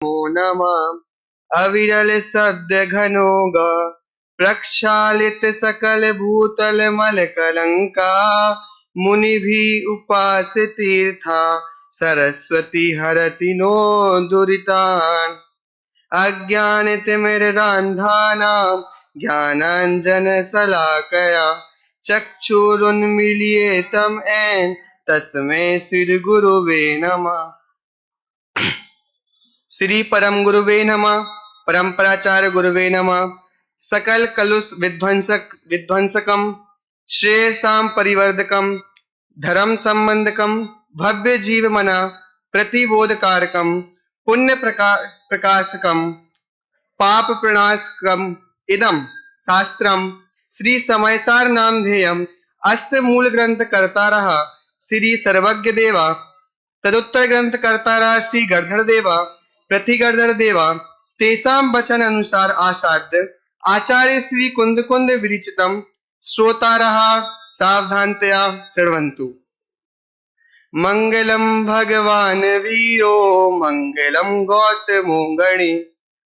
नमः। अविरल शब्द घनोग प्रक्षालित सकल भूतल मल कलंका। मुनि भी उपास तीर्था सरस्वती हरति नो दुरितान्। अज्ञान तिमिरान्धानां ज्ञानांजन शलाकया चक्षुरुन्मीलितं येन तस्मै श्री गुरुवे नमः। श्री परम गुरुवे नमः। परम्पराचार्य गुरुवे नमः। सकल कलुष विध्वंसकम श्रेयसां परिवर्धकम धर्म संबंधकम भव्य जीव मना प्रतिबोधकारकम पुण्य प्रकाशकम पाप प्रणाशकम इदम शास्त्रम श्री समयसार नामधेयम अस्य मूल ग्रंथ कर्तारः श्री सर्वज्ञ देवा तदुत्तर ग्रंथ कर्तारः श्री गणधर देवा प्रतिगणधर देवा तेषां वचन अनुसार आसाद्य आचार्य श्री कुंद कुंद विरचितम श्रोतारः सावधानतया शृण्वन्तु। मंगलम भगवान वीरो मंगलम गौतमो गणि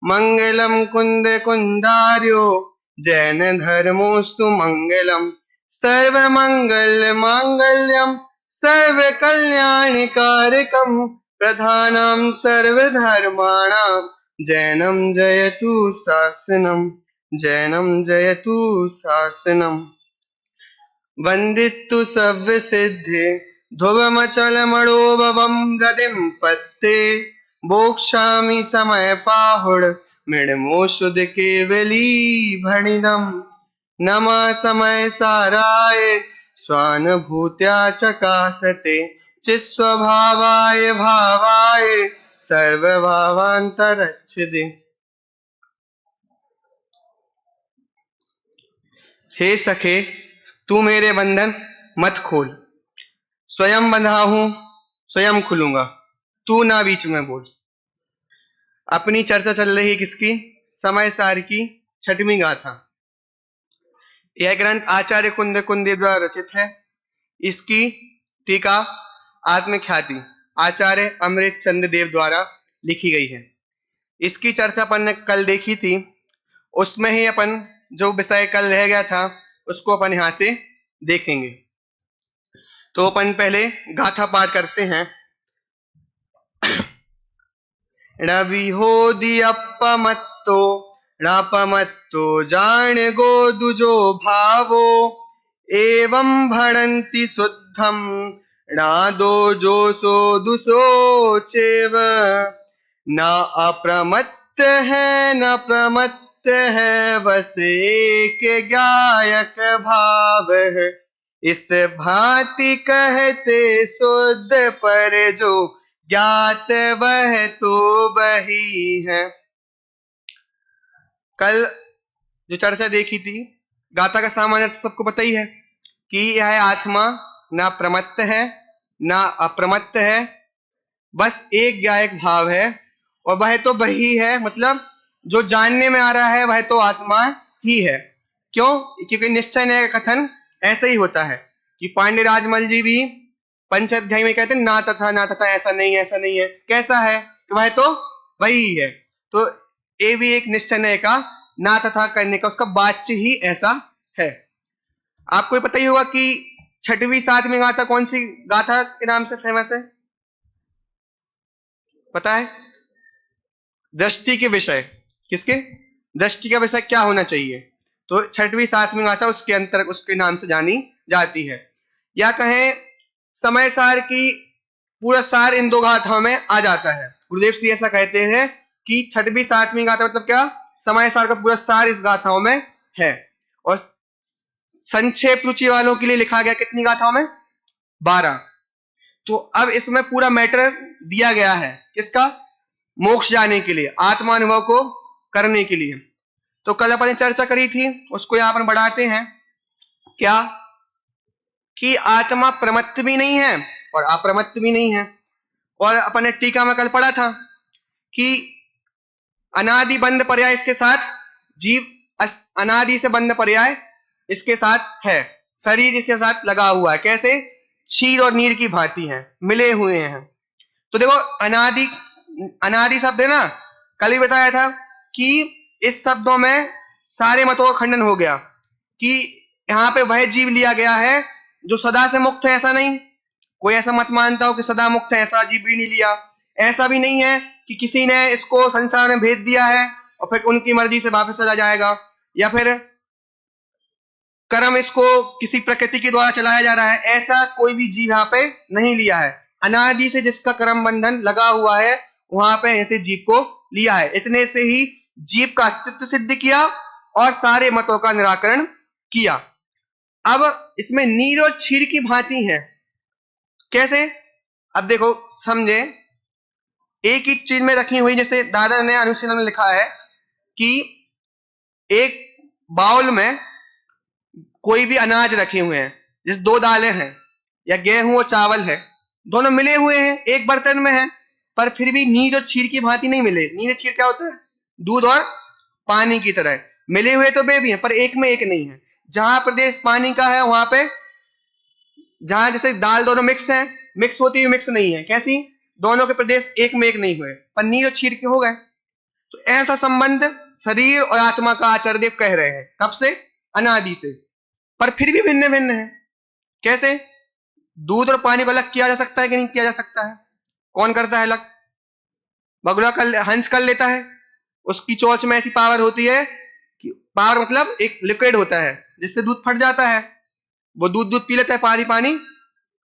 मंगलम कुंद कुंदार्यो जैन धर्मोस्तु मंगलम सर्व मंगल मांगल्यम सर्व कल्याणकारकम प्रधानम सर्वधर्माणां जैनम जयतु शासनम जैनम जयतु शासनम। वंदितु सव्य सिद्धे ध्रुवमचलमणोभवं गतिं पत्ते बोक्षामि समय पाहुड मृण्मोषुद केवली भणिदम्। नमः समय साराय स्वानुभूत्या चकासते चित्स्वभावाय भावाय सर्वभावान्तरच्छिदे। हे सखे तू मेरे बंधन मत खोल, स्वयं बंधा हूं स्वयं खुलूंगा, तू ना बीच में बोल। अपनी चर्चा चल रही किसकी? समय सार की 6वीं गाथा। यह ग्रंथ आचार्य कुंद कुंदी द्वारा रचित है। इसकी टीका आत्मख्याति आचार्य अमृत चंद्र देव द्वारा लिखी गई है। इसकी चर्चा अपन ने कल देखी थी, उसमें ही अपन जो विषय कल रह गया था उसको अपन यहां से देखेंगे। तो अपन पहले गाथा पाठ करते हैं। रवि हो दियप्पमत्तो रापमत्तो जान गो दुजो भावो एवं भणन्ति शुद्धम रादो जोसो दुसो चेव। न अप्रमत्त है न प्रमत्त है बस एक गायक भाव है। इस भांति कहते शुद्ध पर जो ज्ञात वह तो वही है। कल जो चर्चा देखी थी, गाथा का सामान्य सबको पता ही है कि यह आत्मा ना प्रमत्त है ना अप्रमत्त है, बस एक गायक भाव है और वह तो वही है। मतलब जो जानने में आ रहा है वह तो आत्मा ही है। क्यों? क्योंकि निश्चय न्याय का कथन ऐसा ही होता है कि पांडे राजमल जी भी पंचाध्याय में कहते हैं ना तथा ऐसा नहीं है। कैसा है? वह तो वही है। तो ये भी एक निश्चय न्याय का ना तथा करने का उसका वाच्य ही ऐसा है। आपको पता ही होगा कि 6वीं 7वीं गाथा कौन सी गाथा के नाम से फेमस है? पता है? दृष्टि के विषय। किसके? दृष्टि का विषय क्या होना चाहिए। तो 6वीं 7वीं गाथा उसके अंतर उसके नाम से जानी जाती है। या कहें समय सार की पूरा सार इन दो गाथाओं में आ जाता है। गुरुदेव श्री ऐसा कहते हैं कि 6वीं 7वीं गाथा मतलब क्या? समय सार का पूरा सार इस गाथाओं में है। और संक्षेप रुचि वालों के लिए लिखा गया कितनी गाथाओं में? 12। तो अब इसमें पूरा मैटर दिया गया है किसका? मोक्ष जाने के लिए, आत्मानुभव को करने के लिए। तो कल अपन ने चर्चा करी थी, उसको यहां पर बढ़ाते हैं। क्या? कि आत्मा प्रमत्त भी नहीं है और अप्रमत्त भी नहीं है। और अपन ने टीका में कल पढ़ा था कि अनादि बंध पर्याय इसके साथ, जीव अनादि से बंध पर्याय इसके साथ है, शरीर इसके साथ लगा हुआ है। कैसे? क्षीर और नीर की भांति है, मिले हुए हैं। तो देखो अनादि अनादि शब्द है ना, कल ही बताया था कि इस शब्दों में सारे मतों का खंडन हो गया कि यहाँ पे वह जीव लिया गया है जो सदा से मुक्त है, ऐसा नहीं। कोई ऐसा मत मानता हो कि सदा मुक्त है, ऐसा जीव भी नहीं लिया। ऐसा भी नहीं है कि किसी ने इसको संसार में भेज दिया है और फिर उनकी मर्जी से वापस चला जाएगा, या फिर कर्म इसको किसी प्रकृति के द्वारा चलाया जा रहा है, ऐसा कोई भी जीव यहाँ पे नहीं लिया है। अनादि से जिसका कर्म बंधन लगा हुआ है वहां पे ऐसे जीव को लिया है। इतने से ही जीव का अस्तित्व सिद्ध किया और सारे मतों का निराकरण किया। अब इसमें नीर और क्षीर की भांति है। कैसे? अब देखो समझे, एक ही चीज में रखी हुई, जैसे दादा ने अनुशीलन में लिखा है कि एक बाउल में कोई भी अनाज रखे हुए हैं, जैसे दो दालें हैं या गेहूं और चावल है, दोनों मिले हुए हैं एक बर्तन में है, पर फिर भी नीर और क्षीर की भांति नहीं मिले। नीर और क्षीर क्या होता है? दूध और पानी की तरह मिले हुए तो वे भी हैं, पर एक में एक नहीं है। जहां प्रदेश पानी का है वहां पे, जहां जैसे दाल दोनों मिक्स है, मिक्स होती हुई मिक्स नहीं है, कैसी? दोनों के प्रदेश एक में एक नहीं हुए, पर नीर और क्षीर के हो गए। तो ऐसा संबंध शरीर और आत्मा का आचार्य देव कह रहे हैं। कब से? अनादि से, पर फिर भी भिन्न भिन्न है। कैसे? दूध और पानी को अलग किया जा सकता है कि नहीं किया जा सकता है? कौन करता है अलग? बगुला कर, हंस कर लेता है। उसकी चोंच में ऐसी पावर होती है कि, पावर मतलब एक लिक्विड होता है जिससे दूध फट जाता है, वो दूध पी लेता है, पानी पानी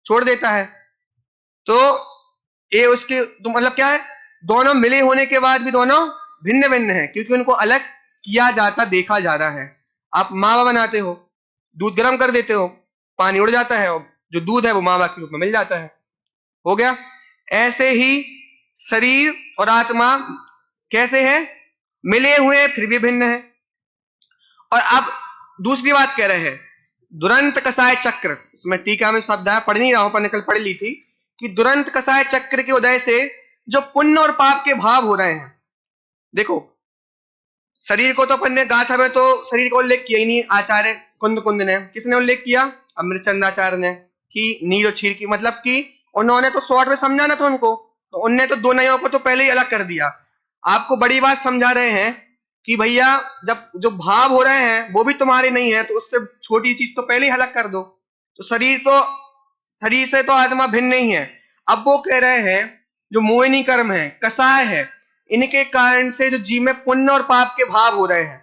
छोड़ देता है। तो ये उसके तो मतलब क्या है, दोनों मिले होने के बाद भी दोनों भिन्न भिन्न है, क्योंकि उनको अलग किया जाता देखा जा रहा है। आप मावा बनाते हो, दूध गर्म कर देते हो, पानी उड़ जाता है और जो दूध है वो मावा के रूप में मिल जाता है, हो गया। ऐसे ही शरीर और आत्मा कैसे है? मिले हुए फिर भी भिन्न है। और अब दूसरी बात कह रहे हैं, दुरंत कसाय चक्र। इसमें टीका में शब्द है, पढ़ नहीं रहा हूं पर निकल पढ़ ली थी कि दुरंत कसाय चक्र के उदय से जो पुण्य और पाप के भाव हो रहे हैं। देखो शरीर को तो अपन ने गाथा में तो शरीर का उल्लेख किया ही नहीं, आचार्य कुंद ने, किसने उल्लेख किया? अमृतचंद्राचार्य ने, कि नीर और क्षीर की, मतलब कि उन्होंने तो शॉर्ट में समझाना था उनको, तो उनने तो दो नयों को तो पहले ही अलग कर दिया। आपको बड़ी बात समझा रहे हैं कि भैया जब जो भाव हो रहे हैं वो भी तुम्हारे नहीं है, तो उससे छोटी चीज तो पहले ही अलग कर दो। तो शरीर से तो आत्मा भिन्न नहीं है। अब वो कह रहे हैं जो मोहिनी कर्म है, कसाय है, इनके कारण से जो जीव में पुण्य और पाप के भाव हो रहे हैं।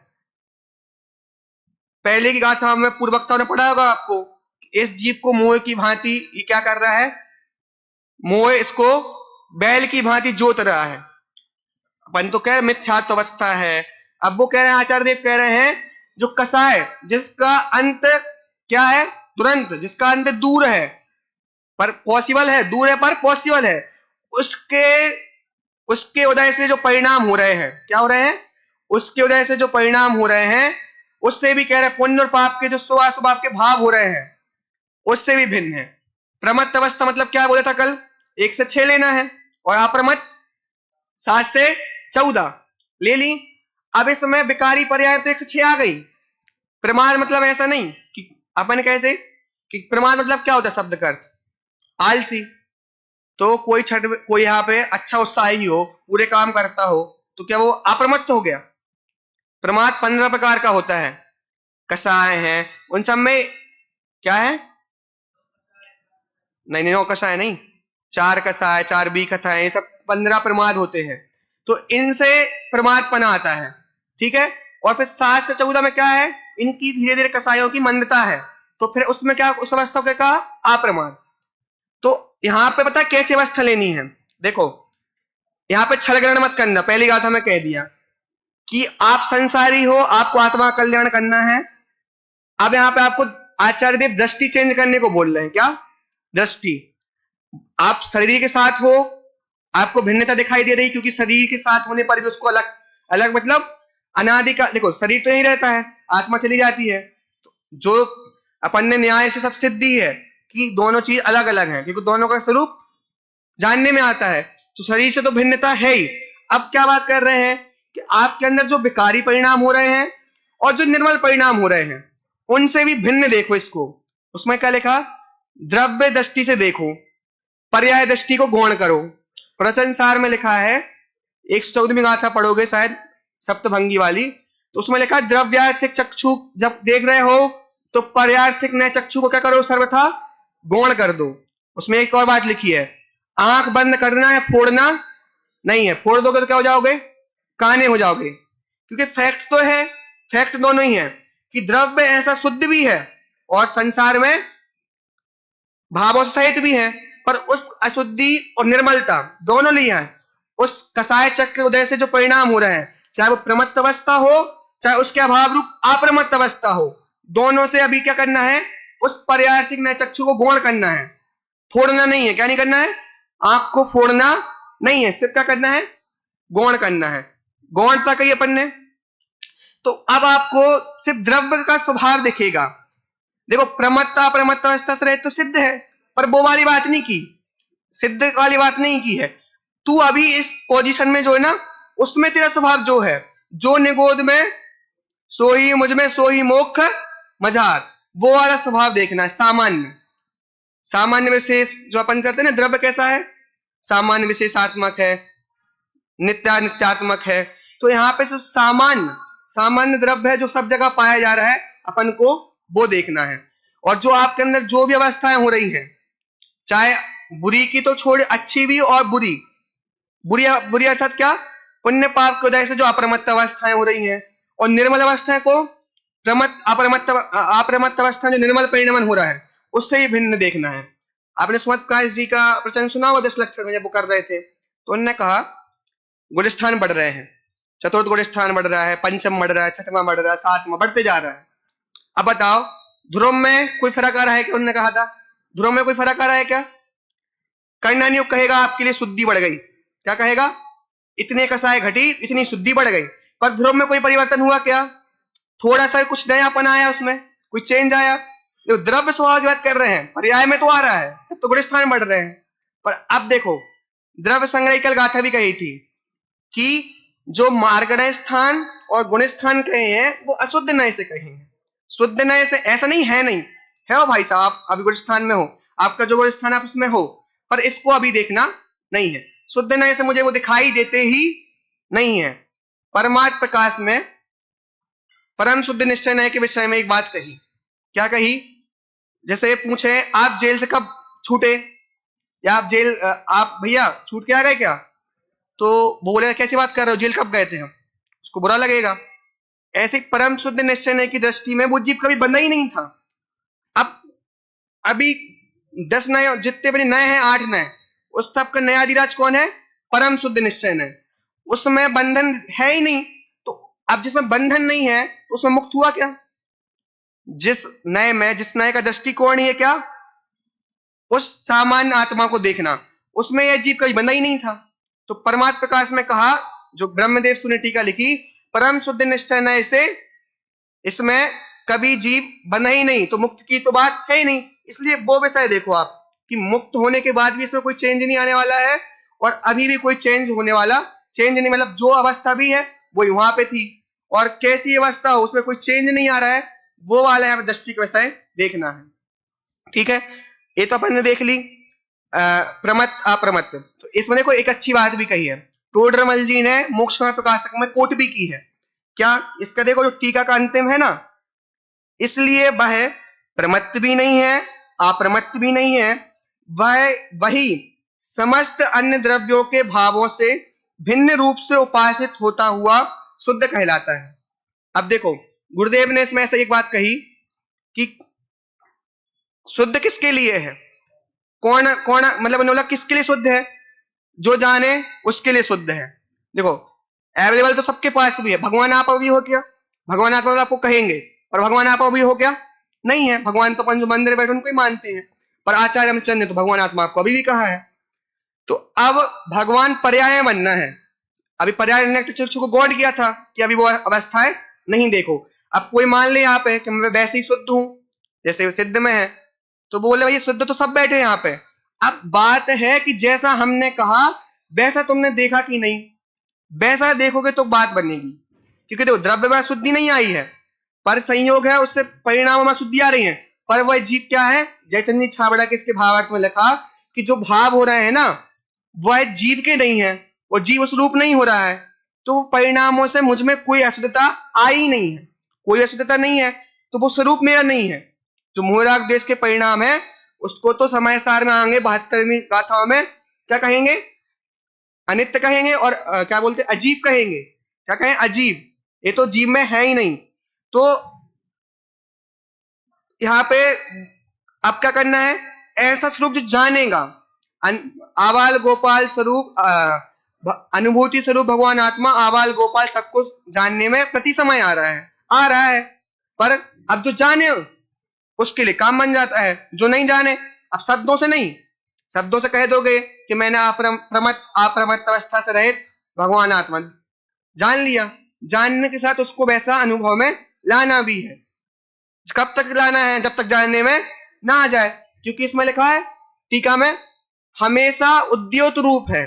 पहले की गाथा में पूर्व वक्ताओं ने पढ़ा होगा आपको, इस जीव को मोह की भांति ये क्या कर रहा है? मोह इसको बैल की भांति जोत रहा है। अपन तो कह रहे मिथ्यात्व अवस्था है। अब वो कह रहे हैं, आचार्य देव कह रहे हैं, जो कसाय जिसका अंत क्या है? तुरंत, जिसका अंत दूर है पर पॉसिबल है, दूर है पर पॉसिबल है, उसके उदय से जो परिणाम हो रहे हैं, क्या हो रहे हैं? उसके उदय से जो परिणाम हो रहे हैं, उससे भी कह रहे हैं पुण्य और पाप के जो शुभ के भाव हो रहे हैं उससे भी भिन्न है। प्रमत्त अवस्था मतलब क्या बोला था कल? 1 से 6 लेना है, और अप्रमत्त 7 से 14 ले ली। अब इसमें विकारी पर्याय तो 1 से 6 आ गई। प्रमाद मतलब ऐसा नहीं कि अपन कैसे कि प्रमाद मतलब क्या होता है शब्द का अर्थ? आलसी। तो कोई यहाँ पे अच्छा उत्साही हो, पूरे काम करता हो, तो क्या वो अप्रमत्त हो गया? प्रमाद 15 प्रकार का होता है, कसाय है, उन सब में क्या है? नहीं 9 कसाय नहीं, 4 कसाय, 4 बी कथाएं, ये सब 15 प्रमाद होते हैं। तो इनसे प्रमादपना आता है, ठीक है। और फिर 7 से 14 में क्या है? इनकी धीरे धीरे कसायों की मंदता है, तो फिर उसमें क्या, उस अवस्था को कहा अप्रमाद। तो यहां पे पता कैसी अवस्था लेनी है? देखो यहां पे छल ग्रहण मत करना, पहली गाथा में कह दिया कि आप संसारी हो, आपको आत्मा कल्याण करना है। अब यहां पे आपको आचार्य देव दृष्टि चेंज करने को बोल रहे हैं। क्या दृष्टि? आप शरीर के साथ हो, आपको भिन्नता दिखाई दे रही, क्योंकि शरीर के साथ होने पर भी उसको अलग अलग मतलब अनादि का, देखो शरीर तो यही रहता है, आत्मा चली जाती है। तो जो अपन ने न्याय से सब सिद्धि है कि दोनों चीज अलग अलग है, क्योंकि दोनों का स्वरूप जानने में आता है, तो शरीर से तो भिन्नता है ही। अब क्या बात कर रहे हैं कि आपके अंदर जो विकारी परिणाम हो रहे हैं और जो निर्मल परिणाम हो रहे हैं उनसे भी भिन्न देखो इसको। उसमें क्या लिखा? द्रव्य दृष्टि से देखो, पर्याय दृष्टि को गौण करो, प्रवचन सार में लिखा है, 114वीं गाथा पढ़ोगे शायद सप्तभंगी वाली, तो उसमें लिखा है द्रव्यार्थिक चक्षु जब देख रहे हो तो पर्यार्थिक नए चक्षु को क्या करो, सर्वथा गौण कर दो। उसमें एक और बात लिखी है, आंख बंद करना है, फोड़ना नहीं है। फोड़ दोगे तो क्या हो जाओगे, काने हो जाओगे। क्योंकि फैक्ट तो है, फैक्ट दोनों ही है कि द्रव्य ऐसा शुद्ध भी है और संसार में भावों से सहित भी है, पर उस अशुद्धि और निर्मलता दोनों लिया है। उस कसाय चक्र उदय से जो परिणाम हो रहे हैं, चाहे वो प्रमत्त अवस्था हो चाहे उसके अभाव रूप अप्रमत्त अवस्था हो, दोनों से अभी क्या करना है, उस पर्यार्थिक नए चक्षु को गौण करना है, फोड़ना नहीं है। क्या नहीं करना है, आंख को फोड़ना नहीं है, सिर्फ क्या करना है, गौण करना है। गौणता कही अपन ने। तो अब आपको सिर्फ द्रव्य का स्वभाव दिखेगा। देखो प्रमत्त अप्रमत्त अवस्था से रहे तो सिद्ध है, पर वो वाली बात नहीं की, सिद्ध वाली बात नहीं की है। तू अभी इस पोजीशन में जो है ना, उसमें तेरा स्वभाव जो है, जो निगोद में सो ही मुझ में सो ही मोक्ष मझार, वो वाला स्वभाव देखना है। सामान्य सामान्य विशेष जो अपन करते हैं ना, द्रव्य कैसा है, सामान्य विशेषात्मक है, नित्यात्मक है। तो यहाँ पे सामान्य द्रव्य है जो सब जगह पाया जा रहा है, अपन को वो देखना है। और जो आपके अंदर जो भी अवस्थाएं हो रही हैं, चाहे बुरी की तो छोड़, अच्छी भी और बुरी बुरी अर्थात क्या, पुण्य पाप के उदय से जो अप्रमत्त अवस्थाएं हो रही हैं, और निर्मल अवस्थाएं को अप्रमत्त अवस्था जो निर्मल परिणमन हो रहा है, उससे ही भिन्न देखना है। आपने सुमत प्रकाश जी का प्रवचन सुना हुआ 10 लक्षण में, जब वो कर रहे थे तो उन्होंने कहा गुणस्थान बढ़ रहे हैं, चतुर्थ गुणस्थान बढ़ रहा है, पंचम बढ़ रहा है, छठवां बढ़ रहा है, सातवां बढ़ते जा रहा है। अब बताओ ध्रुव में कोई फर्क आ रहा है क्या? उन्होंने कहा था ध्रुव में कोई फर्क आ रहा है क्या? कर्णानियुक्त कहेगा आपके लिए शुद्धि बढ़ गई, क्या कहेगा, इतने कसाय घटी इतनी शुद्धि बढ़ गई। पर ध्रुव में कोई परिवर्तन हुआ क्या? थोड़ा सा कुछ नयापन आया, उसमें कोई चेंज आया? जो द्रव्य स्वभाव की बात कर रहे हैं, पर्याय में तो आ रहा है, तो गुणस्थान बढ़ रहे हैं। पर अब देखो द्रव्य संग्रह कल गाथा भी कही थी कि जो मार्गणय स्थान और गुण स्थान कहे हैं वो अशुद्ध नय से कहे हैं, शुद्ध नय से ऐसा नहीं है, नहीं है हो भाई साहब, आप अभी गुण स्थान में हो, आपका जो गुण स्थान आप उसमें हो, पर इसको अभी देखना नहीं है। शुद्ध नय से मुझे वो दिखाई देते ही नहीं है। परमार्थ प्रकाश में परम शुद्ध निश्चय नय के विषय में एक बात कही, क्या कही, जैसे पूछे आप जेल से कब छूटे, या आप भैया छूट के आ गए क्या, तो बोले कैसी बात कर रहे हो, जेल कब गए थे हम, उसको बुरा लगेगा। ऐसे परम शुद्ध निश्चय नय की दृष्टि में वो जीव कभी बंधा ही नहीं था। अब अभी 10 नए जितने बड़े नए हैं, 8 नए, उस सबका नया अधिराज कौन है, परम शुद्ध निश्चय नय, उसमें बंधन है ही नहीं। तो अब जिसमें बंधन नहीं है उसमें मुक्त हुआ क्या? जिस नए का दृष्टिकोण ही है क्या, उस सामान्य आत्मा को देखना, उसमें यह जीव कभी बंधा ही नहीं था। तो परमात्म प्रकाश में कहा, जो ब्रह्मदेव सुने टीका लिखी, परम शुद्ध निश्चय नय से इसमें कभी जीव बंधा ही नहीं, तो मुक्त की तो बात है ही नहीं। इसलिए वो विषय देखो आप कि मुक्त होने के बाद भी इसमें कोई चेंज नहीं आने वाला है, और अभी भी कोई चेंज होने वाला, चेंज नहीं मतलब जो अवस्था भी है वो वहां पे थी, और कैसी अवस्था हो उसमें कोई चेंज नहीं आ रहा है, वो वाला यहाँ पे दृष्टि का विषय देखना है। ठीक है, ये तो अपन ने देख ली प्रमत्त अप्रमत्त। तो इसमें देखो एक अच्छी बात भी कही है, टोडरमल जी ने मोक्ष प्रकाशक में कोट भी की है। क्या? इसका देखो जो टीका का अंतिम है ना, इसलिए वह प्रमत्त भी नहीं है अप्रमत्त भी नहीं है, वह वही समस्त अन्य द्रव्यों के भावों से भिन्न रूप से उपासित होता हुआ शुद्ध कहलाता है। अब देखो गुरुदेव ने इसमें ऐसा एक बात कही कि शुद्ध किसके लिए है, कौन कौन मतलब बोला किसके लिए शुद्ध है, जो जाने उसके लिए शुद्ध है। देखो अवेलेबल तो सबके पास भी है, भगवान आप भी हो क्या, भगवान आप आपको कहेंगे, और भगवान आप भी हो क्या, नहीं है। भगवान तो पंच मंदिर बैठे उनको ही मानते हैं, पर आचार्य रामचंद्र ने तो भगवान आत्मा आपको अभी भी कहा है। तो अब भगवान पर्याय बनना है, अभी पर्याय चक्षु को गौड़ किया था कि अभी वो अवस्थाएं नहीं देखो। अब कोई मान ले यहाँ पे कि मैं वैसे ही शुद्ध हूं जैसे सिद्ध में है, तो बोले भाई शुद्ध तो सब बैठे यहाँ पे। अब बात है कि जैसा हमने कहा वैसा तुमने देखा कि नहीं, वैसा देखोगे तो बात बनेगी। क्योंकि देखो द्रव्य में शुद्धि नहीं आई है, पर संयोग है, उससे परिणाम में शुद्धि आ रही है, पर वह जीव क्या है, जयचंद जी छाबड़ा के इसके भावार्थ में लिखा कि जो भाव हो रहे हैं ना, वह जीव के नहीं है, वो जीव स्वरूप नहीं हो रहा है, तो परिणामों से मुझ में कोई अशुद्धता आई नहीं है, कोई अशुद्धता नहीं है, तो वो स्वरूप मेरा नहीं है। जो मोहराग देश के परिणाम है उसको तो समय सार में आएंगे 72वीं गाथाओं में क्या कहेंगे, अनित्य कहेंगे, और क्या बोलते अजीब कहेंगे। क्या कहें, अजीब, ये तो जीव में है ही नहीं। तो यहाँ पे अब क्या करना है, ऐसा स्वरूप जो जानेगा, आवाल गोपाल स्वरूप, अनुभूति स्वरूप भगवान आत्मा आवाल गोपाल सबको जानने में प्रति समय आ रहा है, पर अब जो जाने उसके लिए काम बन जाता है, जो नहीं जाने, अब शब्दों से नहीं, शब्दों से कह दोगे कि मैंने अप्रमत्त अवस्था से रहित भगवान आत्मा जान लिया, जानने के साथ उसको वैसा अनुभव में लाना भी है। कब तक लाना है, जब तक जानने में ना आ जाए, क्योंकि इसमें लिखा है टीका में हमेशा उद्योत रूप है,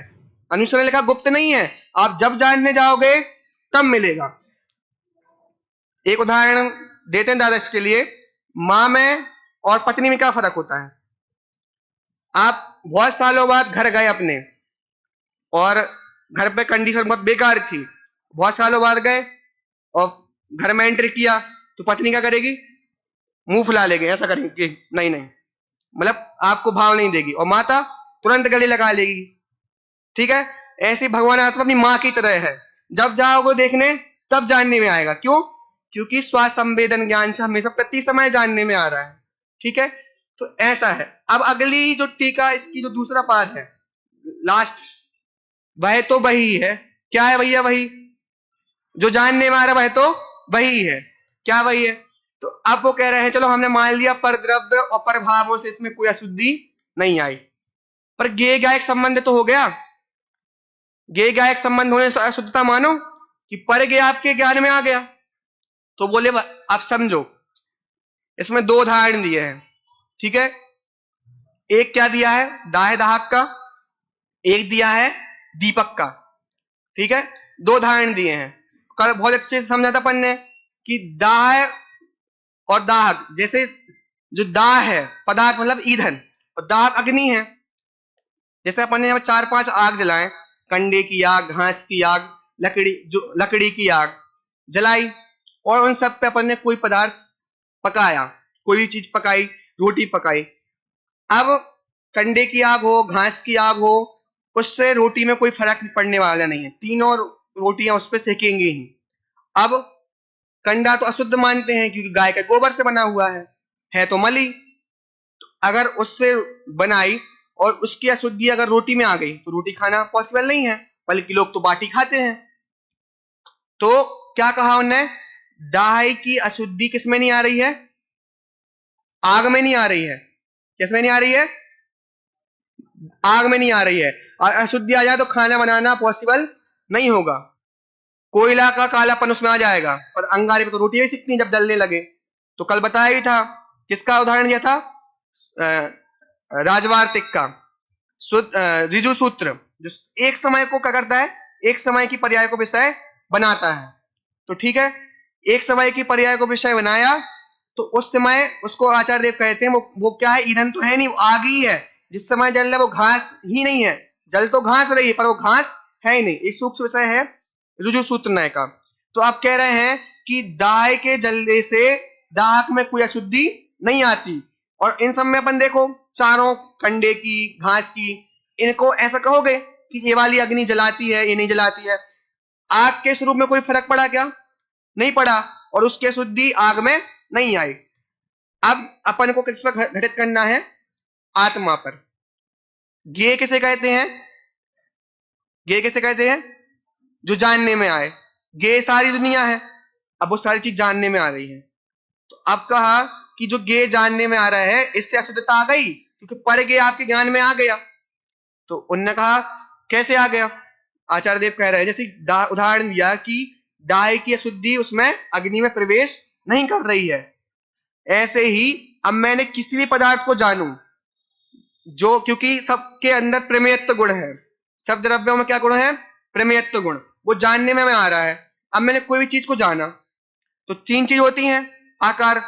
अनुसार लिखा गुप्त नहीं है, आप जब जानने जाओगे तब मिलेगा। एक उदाहरण देते हैं दादा इसके लिए, माँ में और पत्नी में क्या फर्क होता है। आप बहुत सालों बाद घर गए अपने, और घर पे कंडीशन बहुत बेकार थी, बहुत सालों बाद गए और घर में एंट्री किया, तो पत्नी क्या करेगी, मुंह फुला लेगी, ऐसा करेंगे कि नहीं नहीं, मतलब आपको भाव नहीं देगी, और माता तुरंत गले लगा लेगी। ठीक है, ऐसी भगवान आत्मा अपनी माँ की तरह है, जब जाओगे देखने तब जानने में आएगा। क्यों, क्योंकि स्वासंवेदन ज्ञान से हमेशा प्रति समय जानने में आ रहा है। ठीक है, तो ऐसा है। अब अगली जो टीका, इसकी जो दूसरा पाठ है लास्ट, वह तो वही है। क्या है भैया, वही जो जानने में आ रहा वह तो वही है। क्या वही है, तो अब वो कह रहे हैं चलो हमने मान लिया पर द्रव्य और पर भावों से इसमें कोई अशुद्धि नहीं आई, पर ज्ञेय गायक संबंध तो हो गया, ज्ञेय गायक संबंध होने से अशुद्धता मानो कि पर ज्ञेय आपके ज्ञान में आ गया। तो बोले आप समझो, इसमें दो उदाहरण दिए हैं। ठीक है, एक क्या दिया है, दाह दाहक का, एक दिया है दीपक का। ठीक है, दो उदाहरण दिए हैं। कल बहुत अच्छे से समझा था अपन ने कि दाह और दाहक, जैसे जो दाह है पदार्थ मतलब ईंधन, और दाहक अग्नि है। जैसे अपन ने 4-5 आग जलाए, कंडे की आग, घास की आग, लकड़ी की आग जलाई, और उन सब पे अपन ने कोई पदार्थ पकाया, कोई चीज पकाई, रोटी पकाई। अब कंडे की आग हो, घास की आग हो, उससे रोटी में कोई फर्क पड़ने वाला नहीं है, तीनों रोटियां उस पर सेकेंगी ही। अब कंडा तो अशुद्ध मानते हैं क्योंकि गाय के गोबर से बना हुआ है तो मली, तो अगर उससे बनाई और उसकी अशुद्धि अगर रोटी में आ गई तो रोटी खाना पॉसिबल नहीं है, बल्कि लोग तो बाटी खाते हैं। तो क्या कहा उन्होंने, दाह की अशुद्धि किस में नहीं आ रही है, आग में नहीं आ रही है। किस में नहीं आ रही है, आग में नहीं आ रही है। और अशुद्धि आ जाए तो खाना बनाना पॉसिबल नहीं होगा, कोयला का कालापन उसमें आ जाएगा, और अंगारे पे तो रोटी भी सिकती जब जलने लगे। तो कल बताया ही था, किसका उदाहरण दिया था, राजवार्तिक का ऋजु सूत्र, जो एक समय को क्या करता है, एक समय की पर्याय को विषय बनाता है। तो ठीक है, एक समय की पर्याय को विषय बनाया, तो उस समय उसको आचार्य देव कहते हैं वो क्या है, ईंधन तो है नहीं, वो आग ही है। जिस समय जल रहा है वो घास ही नहीं है, जल तो घास रही है पर वो घास है ही नहीं। एक सूक्ष्म विषय है ऋजु सूत्र न्याय का। तो आप कह रहे हैं कि दाह के जलने से दाहक में कोई अशुद्धि नहीं आती, और इन सब में अपन देखो चारों कंडे की, घास की, इनको ऐसा कहोगे कि ये वाली अग्नि जलाती है, ये नहीं जलाती है। आग के स्वरूप में कोई फर्क पड़ा क्या, नहीं पड़ा, और उसके शुद्धि आग में नहीं आई। अब अपन को किस पर घटित करना है, आत्मा पर। ज्ञेय किसे कहते हैं, ज्ञेय किसे कहते हैं, जो जानने में आए। ज्ञेय सारी दुनिया है, अब वो सारी चीज जानने में आ रही है। तो अब कहा कि जो ज्ञेय जानने में आ रहा है इससे अशुद्धता आ गई, क्योंकि पर ज्ञेय आपके ज्ञान में आ गया। तो उन्होंने कहा कैसे आ गया, आचार्य देव कह रहे हैं जैसे उदाहरण दिया कि दाह की अशुद्धि उसमें अग्नि में प्रवेश नहीं कर रही है, ऐसे ही अब मैंने किसी भी पदार्थ को जानूं जो, क्योंकि सबके अंदर प्रमेयत्व गुण है, सब द्रव्यों में क्या गुण है, प्रमेयत्व गुण, वो जानने में आ रहा है। अब मैंने कोई भी चीज को जाना, तो तीन चीज होती हैं, आकार,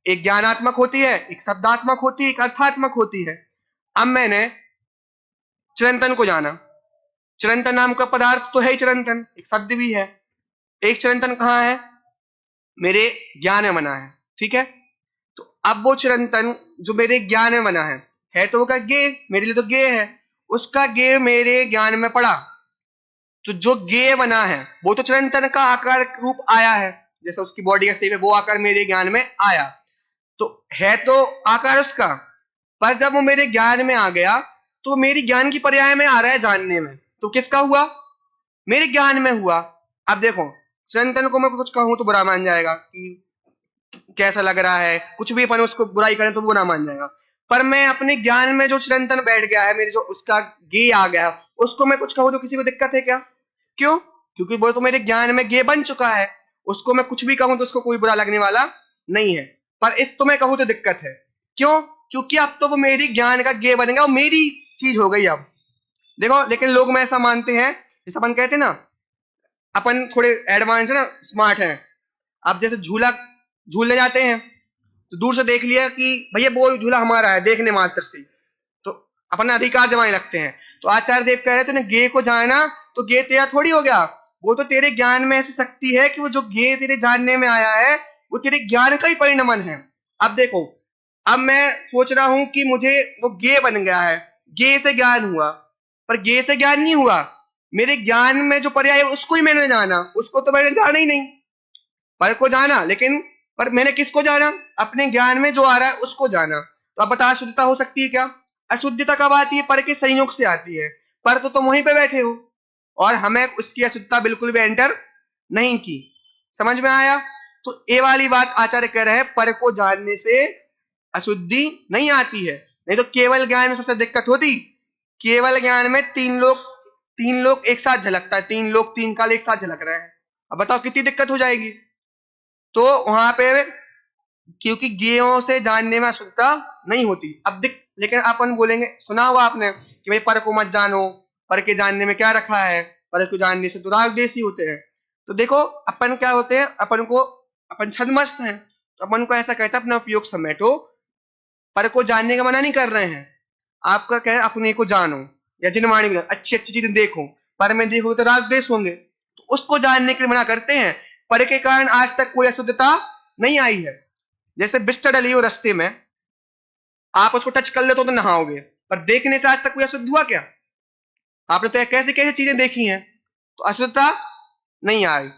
एक ज्ञानात्मक होती है, एक शब्दात्मक होती है, एक अर्थात्मक होती है। अब मैंने चिरंतन को जाना। चिरंतन नाम का पदार्थ तो है ही, चिरंतन एक शब्द भी है। एक चिरंतन कहाँ है? मेरे ज्ञान में बना है, ठीक है। तो अब वो चिरंतन जो मेरे ज्ञान में बना है तो वो का गे, मेरे लिए तो गे है, उसका गे मेरे ज्ञान में पड़ा, तो जो गे बना है वो तो चिरंतन का आकार रूप आया है, जैसा उसकी बॉडी का शेप है वो आकार मेरे ज्ञान में आया, तो है तो आकार उसका, पर जब वो मेरे ज्ञान में आ गया तो मेरी ज्ञान की पर्याय में आ रहा है जानने में, तो किसका हुआ? मेरे ज्ञान में हुआ। अब देखो, चिरंतन को मैं कुछ कहूं तो बुरा मान जाएगा कि कैसा लग रहा है, कुछ भी अपन उसको बुराई करें तो बुरा मान जाएगा, पर मैं अपने ज्ञान में जो चिरंतन बैठ गया है, मेरे जो उसका गे आ गया है, उसको मैं कुछ कहूं तो किसी को दिक्कत है क्या? क्यों? क्योंकि वो तो मेरे ज्ञान में गे बन चुका है, उसको मैं कुछ भी कहूं तो उसको कोई बुरा लगने वाला नहीं है, पर इसको मैं कहूं तो दिक्कत है। क्यों? क्योंकि अब तो वो मेरी ज्ञान का गे बनेगा, वो मेरी चीज हो गई अब। देखो, लेकिन लोग में ऐसा मानते हैं, जैसे अपन कहते हैं ना, अपन थोड़े एडवांस है ना, स्मार्ट है। अब जैसे झूला झूलने जाते हैं तो दूर से देख लिया कि भैया वो झूला हमारा है, देखने मात्र से तो अपना अधिकार जमाने लगते हैं। तो आचार्य देव कह रहे थे, गे को जाना तो गे तेरा थोड़ी हो गया, वो तो तेरे ज्ञान में ऐसी शक्ति है कि वो जो गे तेरे जानने में आया है वो तेरे ज्ञान का ही परिणमन है। अब देखो, अब मैं सोच रहा हूं कि मुझे वो गे बन गया है, गे से ज्ञान हुआ, पर गे से ज्ञान नहीं हुआ, मेरे ज्ञान में जो पर्याय है उसको ही मैंने जाना, उसको तो मैंने जाना ही नहीं। पर को जाना, लेकिन पर मैंने किसको जाना? अपने ज्ञान में जो आ रहा है उसको जाना। तो अब बता, अशुद्धता हो सकती है क्या? अशुद्धता कब आती है? पर के संयोग से आती है। पर तो तुम वहीं पे बैठे हो और हमें उसकी अशुद्धता बिल्कुल भी एंटर नहीं की। समझ में आया? तो ये वाली बात आचार्य कह रहे हैं, पर को जानने से अशुद्धि नहीं आती है। नहीं तो केवल ज्ञान में सबसे दिक्कत होती, केवल ज्ञान में तीन लोग एक साथ झलकता है, तीन लोग तीन काल एक साथ झलक रहे हैं। अब बताओ कितनी दिक्कत हो जाएगी। तो वहां पे क्योंकि ज्ञेयों से जानने में अशुद्धता नहीं होती। अब लेकिन अपन बोलेंगे, सुना हुआ आपने कि भाई पर को मत जानो, पर के जानने में क्या रखा है, पर को जानने से तो राग देसी होते हैं। तो देखो, अपन क्या होते हैं, अपन छदमस्त हैं, तो अपन को ऐसा कहता है अपना उपयोग समेटो, पर को जानने का मना नहीं कर रहे हैं, आपका क्या है, अपने को जानो या जिनवाणी में अच्छी अच्छी चीजें देखो, पर में देखोगे तो राग देश होंगे, तो उसको जानने के लिए मना करते हैं। पर के कारण आज तक कोई अशुद्धता नहीं आई है। जैसे बिस्तर डली हो रास्ते में, आप उसको टच कर लेते हो तो नहाओगे, पर देखने से आज तक कोई अशुद्ध हुआ क्या? आपने तो कैसी कैसी चीजें देखी हैं, तो अशुद्धता नहीं आई।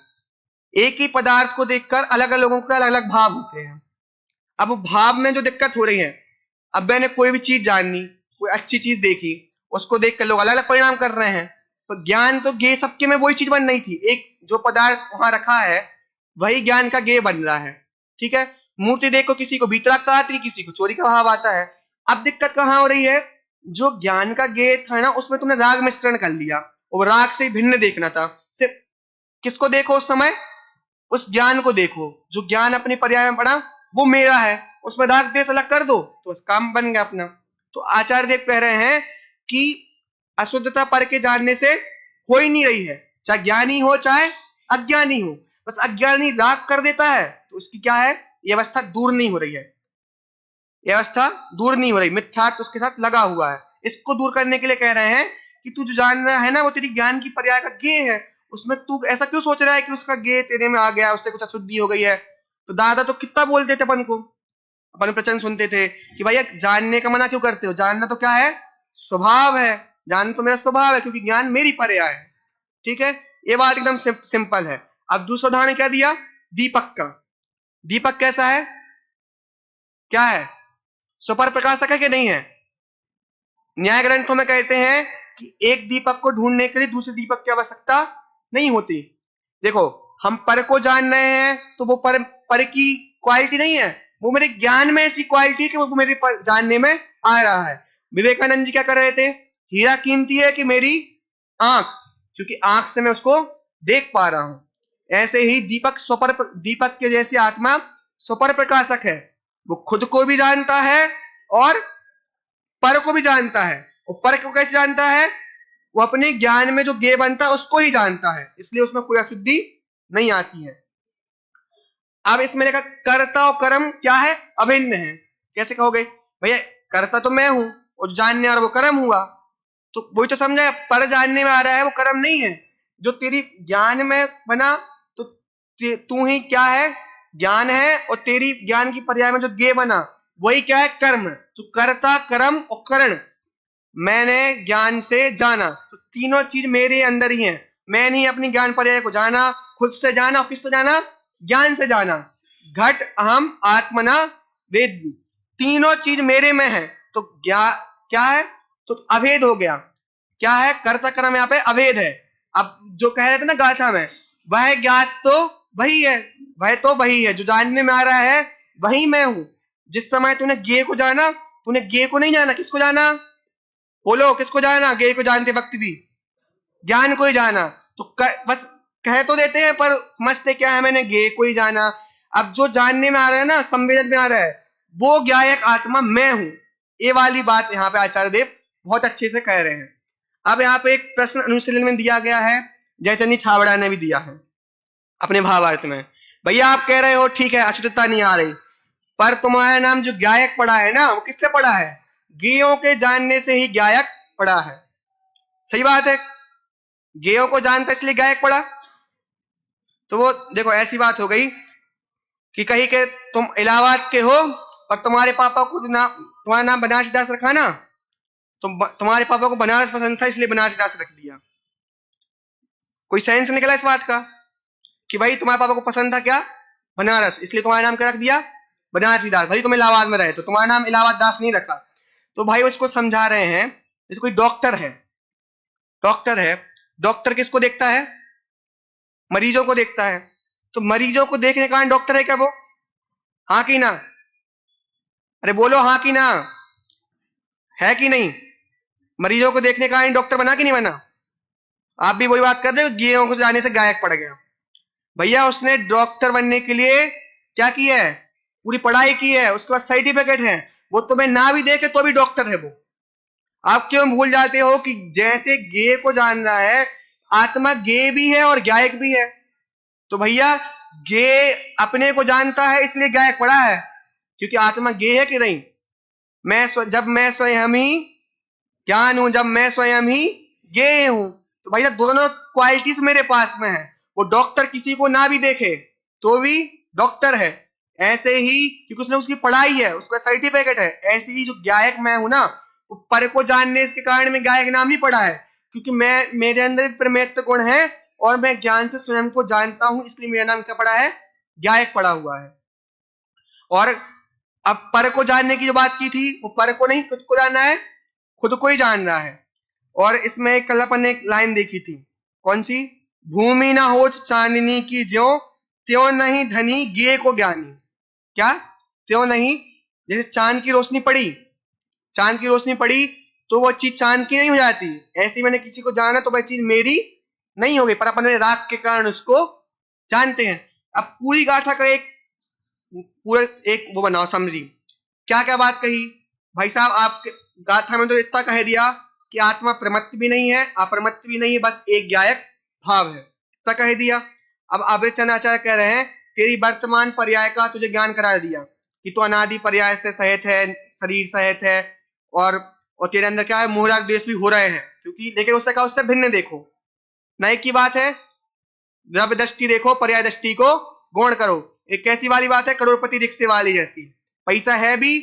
एक ही पदार्थ को देखकर अलग अलग लोगों के अलग अलग भाव होते हैं। अब भाव में जो दिक्कत हो रही है, अब मैंने कोई भी चीज जाननी, कोई अच्छी चीज देखी, उसको देखकर लोग अलग अलग परिणाम कर रहे हैं। तो ज्ञान तो गे सबके में वही चीज बन रही थी, एक जो पदार्थ वहां रखा है वही ज्ञान का गे बन रहा है, ठीक है। मूर्ति देखो, किसी को वीतरागता आती है, किसी को चोरी का भाव आता है। अब दिक्कत कहां हो रही है, जो ज्ञान का गे था ना उसमें तुमने राग मिश्रण कर लिया, और राग से भिन्न देखना था। सिर्फ किसको देखो उस समय? उस ज्ञान को देखो, जो ज्ञान अपने पर्याय में पड़ा वो मेरा है, उसमें राग देश अलग कर दो तो काम बन गया अपना। तो आचार्य देव कह रहे हैं कि अशुद्धता पर के जानने से हो ही नहीं रही है, चाहे ज्ञानी हो चाहे अज्ञानी हो, बस अज्ञानी राग कर देता है तो उसकी क्या है, ये अवस्था दूर नहीं हो रही है, ये अवस्था दूर नहीं हो रही, मिथ्यात्व उसके साथ लगा हुआ है। इसको दूर करने के लिए कह रहे हैं कि तू जो जान रहा है ना वो तेरी ज्ञान की पर्याय का गे है, उसमें तू ऐसा क्यों सोच रहा है कि उसका गे तेरे में आ गया, उससे कुछ अशुद्धि हो गई है। तो दादा तो कितना बोलते थे अपन को, अपन प्रचन सुनते थे कि भैया जानने का मना क्यों करते हो, जानना तो क्या है, स्वभाव है, जानना तो मेरा स्वभाव है, क्योंकि ज्ञान मेरी पर्याय है, ठीक है। ये बात एकदम सिंपल है। अब दूसरा उदाहरण क्या दिया, दीपक का। दीपक कैसा है, क्या है, सुपर प्रकाशक है कि नहीं है? न्याय ग्रंथों में कहते हैं कि एक दीपक को ढूंढने के लिए दूसरे दीपक की आवश्यकता नहीं होती। देखो, हम पर को जान रहे हैं तो वो पर की क्वालिटी नहीं है, वो मेरे ज्ञान में ऐसी क्वालिटी है कि वो मेरे जानने में आ रहा है। विवेकानंद जी क्या कर रहे थे, हीरा कीमती है कि मेरी आंख, क्योंकि आंख से मैं उसको देख पा रहा हूं। ऐसे ही दीपक के जैसी आत्मा सुपर प्रकाशक है, वो खुद को भी जानता है और पर को भी जानता है। और पर को कैसे जानता है, वो अपने ज्ञान में जो गे बनता है उसको ही जानता है, इसलिए उसमें कोई अशुद्धि नहीं आती है। अब इसमें लिखा कर्ता और कर्म क्या है, अभिन्न है। कैसे कहोगे भैया, कर्ता तो मैं हूं और जानने और वो कर्म हुआ, तो वही तो समझा, पर जानने में आ रहा है, वो कर्म नहीं है। जो तेरी ज्ञान में बना, तो तू ही क्या है, ज्ञान है, और तेरी ज्ञान की पर्याय में जो गे बना वही क्या है, कर्म। तो कर्ता, कर्म और करण, मैंने ज्ञान से जाना, तो तीनों चीज मेरे अंदर ही है। मैंने ही अपनी ज्ञान पर्याय को जाना, खुद से जाना, और किससे जाना, ज्ञान से जाना। घट अहम आत्मना वेद, तीनों चीज मेरे में है। तो क्या है, तो अभेद हो गया। क्या है, कर्ता कर्म यहाँ पे अभेद है। अब जो कह रहे थे ना गाथा में, वह ज्ञात तो वही है, वह तो वही है जो जानने में आ रहा है, वही मैं हूं। जिस समय तूने गे को जाना, तूने गे को नहीं जाना, किसको जाना, बोलो किसको जाना, गे को जानते वक्त भी ज्ञान को ही जाना। तो बस कह तो देते हैं, पर समझते क्या है, मैंने गे को ही जाना। अब जो जानने में आ रहा है ना, संवेदन में आ रहा है, वो ज्ञायक आत्मा मैं हूं। ये वाली बात यहाँ पे आचार्य देव बहुत अच्छे से कह रहे हैं। अब यहाँ पे एक प्रश्न अनुशीलन में दिया गया है, जयचंदी छाबड़ा ने भी दिया है अपने भावार्थ में। भैया आप कह रहे हो ठीक है, अशुद्धता नहीं आ रही, पर तुम्हारा नाम जो ज्ञायक पड़ा है ना, वो किससे पड़ा है, गेयों के जानने से ही ज्ञायक पड़ा है। सही बात है, गेयों को जानता इसलिए गायक पड़ा। तो वो देखो ऐसी बात हो गई कि कहीं के तुम इलाहाबाद के हो और तुम्हारे पापा को तुम्हारा नाम बनारस दास रखा ना, तुम्हारे पापा को बनारस पसंद था इसलिए बनारस दास रख दिया। कोई सेंस निकला इस बात का कि भाई तुम्हारे पापा को पसंद था क्या, बनारस, इसलिए तुम्हारा नाम क्या रख दिया, बनारसी दास। भाई तुम इलाहाबाद में रहे तो तुम्हारा नाम इलाहाबाद दास नहीं रखा। तो भाई उसको समझा रहे हैं, जैसे कोई डॉक्टर है, डॉक्टर किसको देखता है, मरीजों को देखता है। तो मरीजों को देखने का डॉक्टर है क्या वो, हाँ कि ना, अरे बोलो हाँ कि ना, है कि नहीं, मरीजों को देखने का डॉक्टर बना कि नहीं बना। आप भी वही बात कर रहे हो, गेयों को जाने से गायक पड़ गया। भैया उसने डॉक्टर बनने के लिए क्या किया है, पूरी पढ़ाई की है, उसके पास सर्टिफिकेट है, वो तुम्हें ना भी देखे तो भी डॉक्टर है वो। आप क्यों भूल जाते हो कि जैसे गे को जान रहा है, आत्मा गे भी है और गायक भी है। तो भैया गे अपने को जानता है इसलिए गायक पड़ा है, क्योंकि आत्मा गे है कि नहीं। जब मैं स्वयं ही ज्ञान हूं, जब मैं स्वयं ही गे हूं, तो भैया दोनों क्वालिटीज मेरे पास में है। वो डॉक्टर किसी को ना भी देखे तो भी डॉक्टर है, ऐसे ही क्योंकि उसने उसकी पढ़ाई है, उसका सर्टिफिकेट है। ऐसे ही जो गायक मैं हूं ना, वो पर को जानने के कारण में गायक नाम नहीं पड़ा है, क्योंकि मैं, मेरे अंदर प्रमेत्व गुण है और मैं ज्ञान से स्वयं को जानता हूं, इसलिए मेरा नाम क्या पड़ा है, गायक पड़ा हुआ है। और अब पर को जानने की जो बात की थी, वो पर को नहीं, खुद को जानना है, खुद को ही जान रहा है। और इसमें कल अपन ने एक लाइन देखी थी, कौन सी, भूमि ना हो चांदनी की ज्यों, त्यों नहीं धनी गे को ज्ञानी। क्या, त्यों नहीं, जैसे चांद की रोशनी पड़ी, चांद की रोशनी पड़ी तो वो चीज चांद की नहीं हो जाती, ऐसी मैंने किसी को जाना तो वह चीज मेरी नहीं होगी, पर अपन राग के कारण उसको जानते हैं। अब पूरी गाथा का एक पूरा एक वो बनाओ समरी, क्या क्या बात कही भाई साहब। आपके गाथा में तो इतना कह दिया कि आत्मा प्रमत्त भी नहीं है, अप्रमत्त भी नहीं है, बस एक ज्ञायक भाव है, इतना कह दिया। अब अभयचंद आचार्य कह रहे हैं, तेरी वर्तमान पर्याय का तुझे ज्ञान करा दिया कि तू अनादि पर्याय से सहित है, शरीर सहित है, और तेरे अंदर क्या है, मोहराग देश भी हो रहे हैं, क्योंकि लेकिन उससे कहा, उससे भिन्न देखो, नए की बात है, द्रव्य दृष्टि देखो, पर्याय दृष्टि को गौण करो। एक कैसी वाली बात है, करोड़पति रिक्शे वाली जैसी, पैसा है भी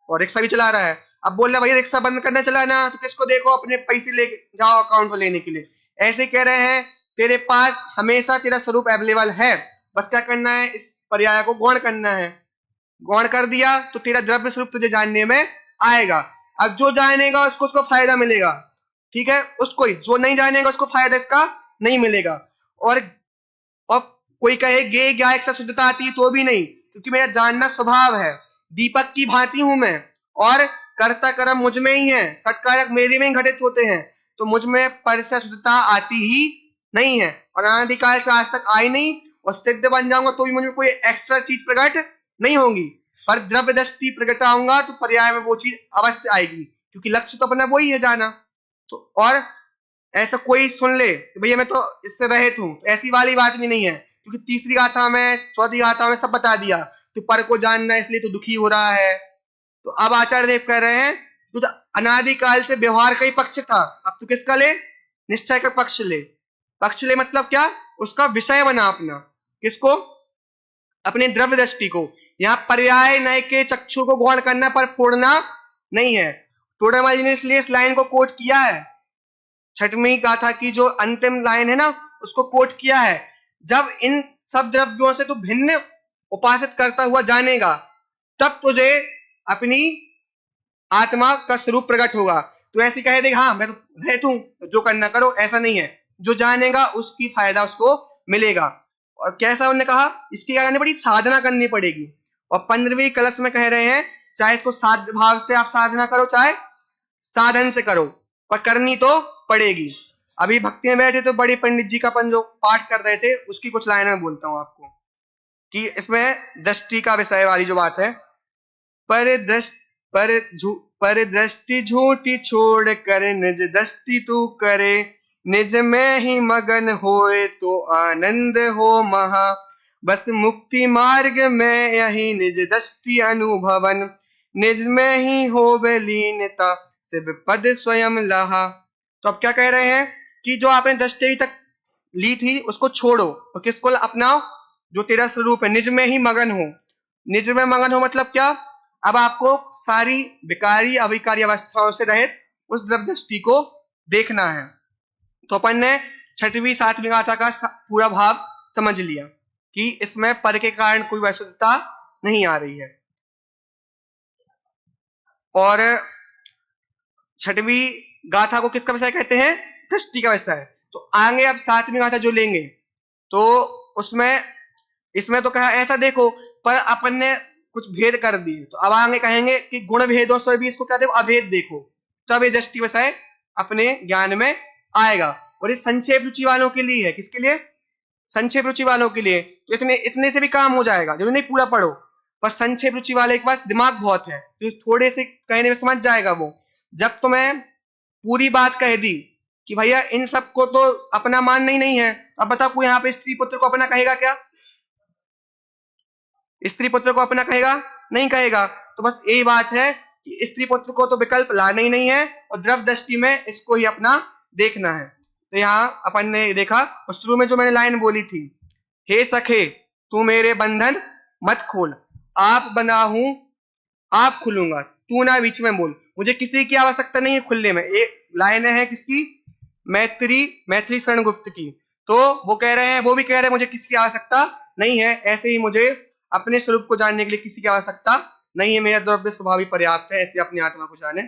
और रिक्शा भी चला रहा है। अब बोल रहा भैया रिक्शा बंद करना चला ना, तो किसको देखो, अपने पैसे ले जाओ अकाउंट में लेने के लिए। ऐसे कह रहे हैं, तेरे पास हमेशा तेरा स्वरूप अवेलेबल है, बस क्या करना है, इस पर्याय को गौण करना है। गौण कर दिया तो तेरा द्रव्य स्वरूप तुझे जानने में आएगा। अब जो जानेगा उसको फायदा मिलेगा, ठीक है, उसको ही, जो नहीं जानेगा उसको फायदा इसका नहीं मिलेगा। और कोई कहे गे गायक से शुद्धता आती है तो भी नहीं, क्योंकि मेरा जानना स्वभाव है, दीपक की भांति हूं मैं, और कर्ता कर्म मुझ में ही है, सत्कारक मेरे में ही घटित होते हैं, तो मुझ में पर से शुद्धता आती ही नहीं है, और अनादिकाल से आज तक आई नहीं, और सिद्ध बन जाऊंगा तो भी मुझ में कोई एक्स्ट्रा चीज प्रकट नहीं होगी, पर द्रव्य दृष्टि प्रकट आऊंगा तो पर्याय में वो चीज अवश्य आएगी, क्योंकि लक्ष्य तो अपना वही है, जाना। तो और ऐसा कोई सुन ले कि भैया मैं तो इससे रहित हूं, ऐसी वाली बात भी नहीं है, क्योंकि तीसरी गाथा में, चौथी गाथा में सब बता दिया, तो पर को जानना इसलिए तो दुखी हो रहा है। तो अब आचार्य देव कह रहे हैं तो अनादिकाल से व्यवहार का ही पक्ष था, अब तो किसका ले, निश्चय का पक्ष ले। पक्ष ले मतलब क्या, उसका विषय बना अपना, किसको, अपने द्रव्य दृष्टि को। यहाँ पर्याय नय के चक्षु को गौण करना पर फोड़ना नहीं है। टोडरमल जी ने इसलिए इस लाइन को कोट किया है, छठवीं गाथा की जो अंतिम लाइन है ना, उसको कोट किया है। जब इन सब द्रव्यों से तू भिन्न उपासित करता हुआ जानेगा, तब तुझे अपनी आत्मा का स्वरूप प्रकट होगा। तो ऐसे कहे देगा हाँ मैं तो रहित हूं, जो करना करो, ऐसा नहीं है। जो जानेगा उसकी फायदा उसको मिलेगा। और कैसा उन्होंने कहा, इसकी क्या करनी पड़ी, साधना करनी पड़ेगी। और 15वीं कलश में कह रहे हैं, चाहे इसको साध्य भाव से आप साधना करो, चाहे साधन से करो, पर करनी तो पड़ेगी। अभी भक्ति में बैठे तो बड़े पंडित जी का अपन जो पाठ कर रहे थे, उसकी कुछ लाइन में बोलता हूं आपको, कि इसमें दृष्टि का विषय वाली जो बात है, पर दृष्टि झूठी छोड़ कर निज दृष्टि तू करे, निज में ही मगन होए तो आनंद हो महा, बस मुक्ति मार्ग में यही निज दृष्टि अनुभवन, निज में ही हो लीनता शिव पद स्वयं लहा। तो अब क्या कह रहे हैं कि जो आपने दृष्टि तक ली थी उसको छोड़ो और किसको अपनाओ, जो तेरा स्वरूप है, निज में ही मगन हो। निज में मगन हो मतलब क्या, अब आपको सारी विकारी अविकारी अवस्थाओं से रहित उस द्रव्य दृष्टि को देखना है। तो अपन ने छठवीं सातवीं गाथा का पूरा भाव समझ लिया कि इसमें पर के कारण कोई वैशुद्धता नहीं आ रही है। और छठवीं गाथा को किसका विषय कहते हैं, दृष्टि का विषय। तो आगे अब सातवीं गाथा जो लेंगे तो उसमें इसमें तो कहा ऐसा देखो, पर अपन ने कुछ भेद कर दिए, तो अब आगे कहेंगे कि गुण भेदों से भी इसको क्या देखो, अभेद देखो, तब ये दृष्टि विषय अपने ज्ञान में आएगा। और ये संक्षेप रुचि वालों के लिए है, किसके लिए, संक्षेप रुचि वालों के लिए। तो इतने से भी काम हो जाएगा, जरूरी नहीं पूरा पढ़ो, पर संक्षेप रुचि वाले के पास दिमाग बहुत है, तो थोड़े से कहने में समझ जाएगा वो। जब तुम्हें पूरी बात कह दी कि भैया इन सबको तो अपना मानना ही नहीं है, अब बताओ कोई यहाँ पे स्त्री पुत्र को अपना कहेगा क्या, स्त्री पुत्र को अपना कहेगा, नहीं कहेगा। तो बस यही बात है कि स्त्री पुत्र को तो विकल्प लाना ही नहीं है, और द्रव्य दृष्टि में इसको ही अपना देखना है। तो यहाँ अपन ने देखा, और शुरू में जो मैंने लाइन बोली थी, हे सखे तू मेरे बंधन मत खोल, आप बना हूं आप खुलूंगा, तू ना बीच में बोल। मुझे किसी की आवश्यकता नहीं है खुलने में। एक लाइन है किसकी, मैथिली शरण गुप्त की। तो वो कह रहे हैं, वो भी कह रहे हैं मुझे किसी की आवश्यकता नहीं है, ऐसे ही मुझे अपने स्वरूप को जानने के लिए किसी की आवश्यकता नहीं है, मेरा द्रव्य स्वभाव ही पर्याप्त है, ऐसे अपनी आत्मा को जाने।